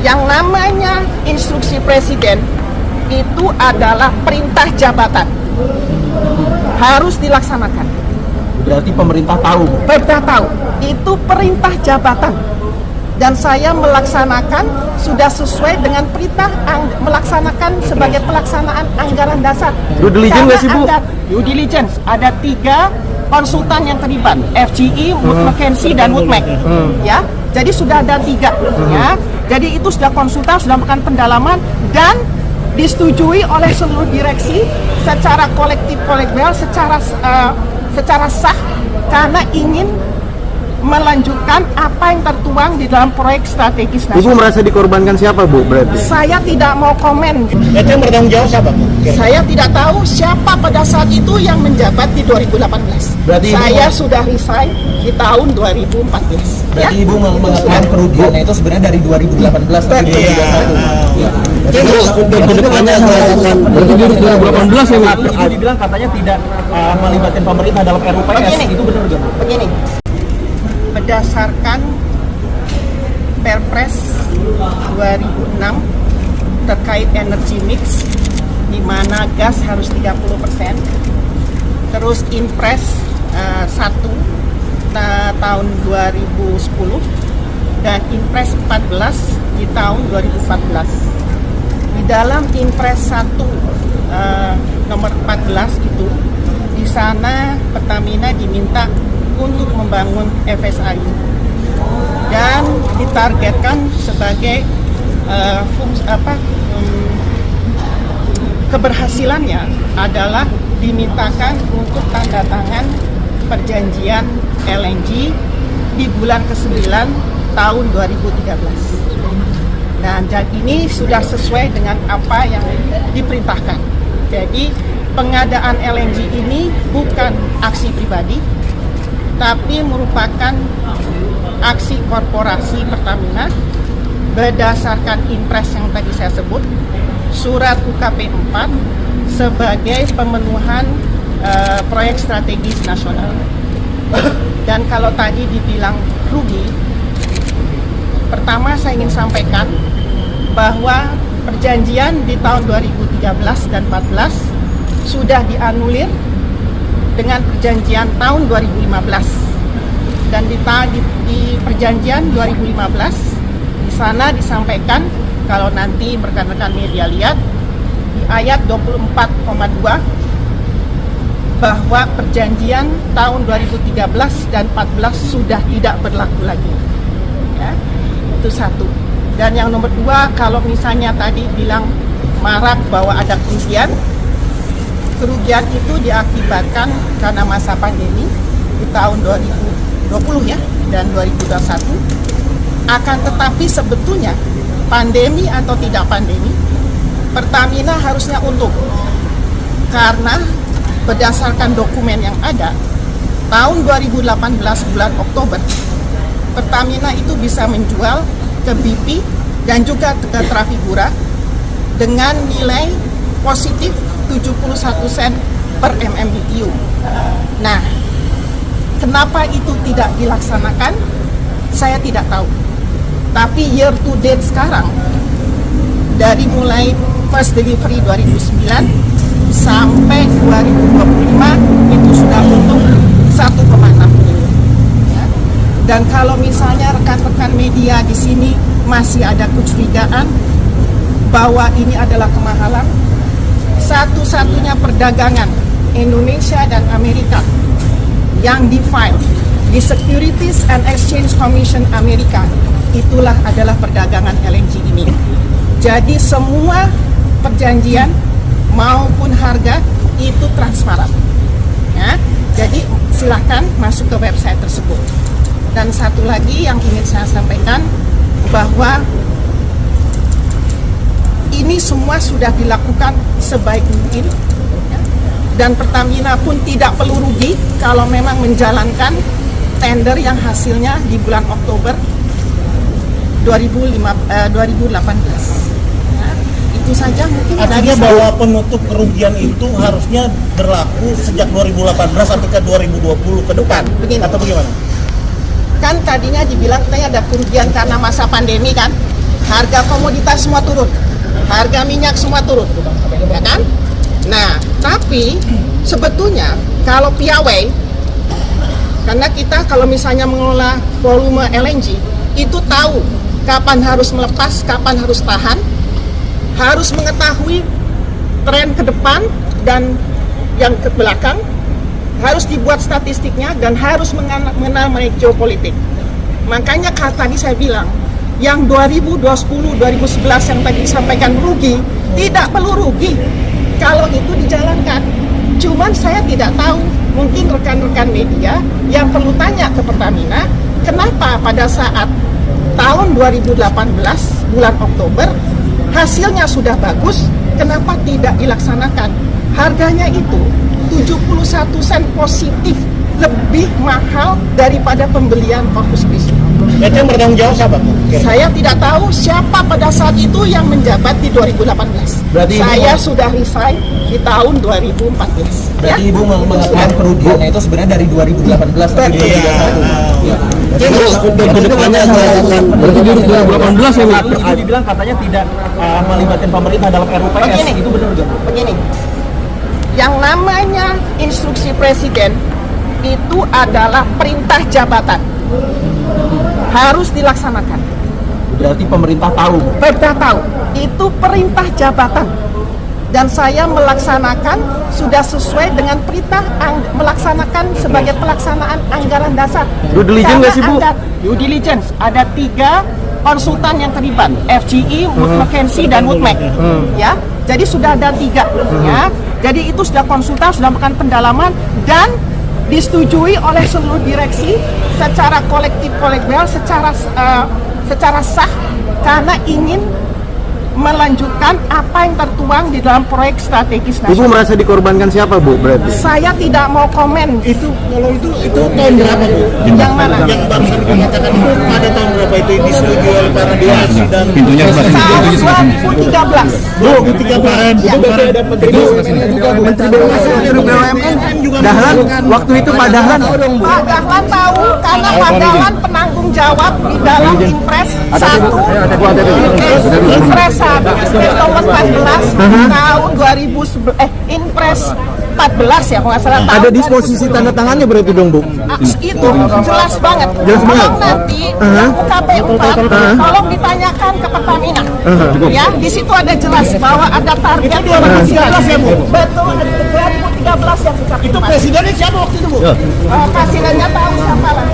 Yang namanya instruksi presiden itu adalah perintah jabatan, harus dilaksanakan. Berarti pemerintah tahu? Pemerintah tahu, itu perintah jabatan. Dan saya melaksanakan sudah sesuai dengan perintah melaksanakan sebagai pelaksanaan anggaran dasar. Due diligence nggak sih, Bu? Due diligence, ada 3 konsultan yang terlibat, FGE, Wood Mackenzie, dan Woodmac. Ya, jadi sudah ada 3. Ya, jadi itu sudah konsultan, sudah melakukan pendalaman dan disetujui oleh seluruh direksi secara kolektif kolegial, secara sah, karena ingin melanjutkan apa yang tertuang di dalam proyek strategis nasional. Ibu merasa dikorbankan siapa, Bu, berarti? Saya tidak mau komen. Itu yang bertanggung jawab siapa, Bu? Saya tidak tahu siapa pada saat itu yang menjabat di 2018. Berarti saya sudah resign di tahun 2014. Berarti Ibu mengatakan kerugiannya itu sebenarnya dari 2018 sampai 2021. Untuk kedepannya Berarti dari 2018 ya, Bu? Ibu dibilang katanya tidak melibatkan pemerintah dalam RUPS. Begini. Itu benar nggak, Bu? Begini, berdasarkan Perpres 2006 terkait energy mix, di mana gas harus 30%, terus Impres 1 tahun 2010 dan Impres 14 di tahun 2014. Di dalam Impres 1 nomor 14 itu, di sana Pertamina diminta untuk membangun FSRU dan ditargetkan sebagai keberhasilannya adalah dimintakan untuk tanda tangan perjanjian LNG di bulan ke-9 tahun 2013. Dan ini sudah sesuai dengan apa yang diperintahkan. Jadi pengadaan LNG ini bukan aksi pribadi, tapi merupakan aksi korporasi Pertamina berdasarkan Impres yang tadi saya sebut, surat UKP 4 sebagai pemenuhan proyek strategis nasional. Dan kalau tadi dibilang rugi, pertama saya ingin sampaikan bahwa perjanjian di tahun 2013 dan 2014 sudah dianulir dengan perjanjian tahun 2015. Dan di perjanjian 2015 di sana disampaikan, kalau nanti rekan-rekan media lihat di ayat 24,2, bahwa perjanjian tahun 2013 dan 14 sudah tidak berlaku lagi. Ya, itu satu. Dan yang nomor 2, kalau misalnya tadi bilang marak bahwa ada kerugian itu diakibatkan karena masa pandemi di tahun 2020 ya dan 2021. Akan tetapi sebetulnya pandemi atau tidak pandemi, Pertamina harusnya untung, karena berdasarkan dokumen yang ada tahun 2018 bulan Oktober, Pertamina itu bisa menjual ke BP dan juga ke Trafigura dengan nilai positif 71 sen per MMBTU. Nah, kenapa itu tidak dilaksanakan? Saya tidak tahu. Tapi year to date sekarang, dari mulai first delivery 2009 sampai 2025 itu sudah untung 1,6 triliun. Ya. Dan kalau misalnya rekan-rekan media di sini masih ada kecurigaan bahwa ini adalah kemahalan, satu-satunya perdagangan Indonesia dan Amerika yang di-file di Securities and Exchange Commission Amerika, itulah adalah perdagangan LNG ini. Jadi semua perjanjian maupun harga itu transparan. Ya, jadi silakan masuk ke website tersebut. Dan satu lagi yang ingin saya sampaikan, bahwa ini semua sudah dilakukan sebaik mungkin, ya. Dan Pertamina pun tidak perlu rugi kalau memang menjalankan tender yang hasilnya di bulan Oktober 2018. Ya, itu saja mungkin. Artinya bahwa penutup kerugian itu harusnya berlaku sejak 2018 sampai ke 2020 ke depan. Begini. Atau bagaimana? Kan tadinya dibilang katanya ada kerugian karena masa pandemi kan. harga komoditas semua turun, harga minyak semua turun, ya kan? Nah, tapi sebetulnya kalau piawai, karena kita kalau misalnya mengelola volume LNG, itu tahu kapan harus melepas, kapan harus tahan, harus mengetahui tren ke depan dan yang ke belakang, harus dibuat statistiknya dan harus mengenal geopolitik. Makanya tadi saya bilang, yang 2010, 2011 yang tadi disampaikan rugi, tidak perlu rugi kalau itu dijalankan. Cuman saya tidak tahu, mungkin rekan-rekan media yang perlu tanya ke Pertamina, kenapa pada saat tahun 2018 bulan Oktober hasilnya sudah bagus, kenapa tidak dilaksanakan? Harganya itu 71 sen positif, lebih mahal daripada pembelian Corpus Christi. Itu yang bertanggung jawab siapa? Saya tidak tahu siapa pada saat itu yang menjabat di 2018. Berarti saya sudah resign di tahun 2014. Berarti Ibu mengatakan kerugiannya itu sebenarnya dari 2018 sampai 2021. Terus untuk kedepannya Berarti di 2018 ya Bu? Ibu dibilang katanya tidak melibatkan pemerintah dalam RUPS. Begini. Itu benar nggak? Begini, yang namanya instruksi presiden itu adalah perintah jabatan, harus dilaksanakan. Berarti pemerintah tahu. Perintah tahu, itu perintah jabatan. Dan saya melaksanakan sudah sesuai dengan perintah melaksanakan sebagai pelaksanaan anggaran dasar. Due diligence nggak sih, Bu? Due diligence, ada 3 konsultan yang terlibat, FGE, Wood Mackenzie, dan Woodmac. Ya, jadi sudah ada 3. Ya, jadi itu sudah konsultan, sudah melakukan pendalaman dan disetujui oleh seluruh direksi secara kolektif kolegial, secara sah, karena ingin melanjutkan apa yang tertuang di dalam proyek strategis Ibu nasional. merasa dikorbankan siapa Bu berarti? Saya tidak mau komen. itu kalau itu tahun berapa Bu? Yang mana? Yang barusan dikatakan itu pada tahun berapa itu disetujui oleh para direksi dan pintunya Tahun 2013. Bu, ketika kemarin Ya. itu berada Menteri Menteri BUMN Dahlan, waktu itu Pak Dahlan Pak Dahlan tahu karena Pak Dahlan penanggung jawab di dalam Impres 1. Impres 1 nomor 14 tahun 2011 Impres 14 ya kalau nggak salah. ada disposisi tanda tangannya berarti dong Bu? Itu jelas banget. Jelas banget. Tolong nanti UKP 4 tolong ditanyakan ke Pertamina. Ya, di situ ada jelas bahwa ada target 2013 ya Bu. Betul, 2013 yang kita itu presidennya siapa waktu itu Bu? presidennya tahu siapa lah.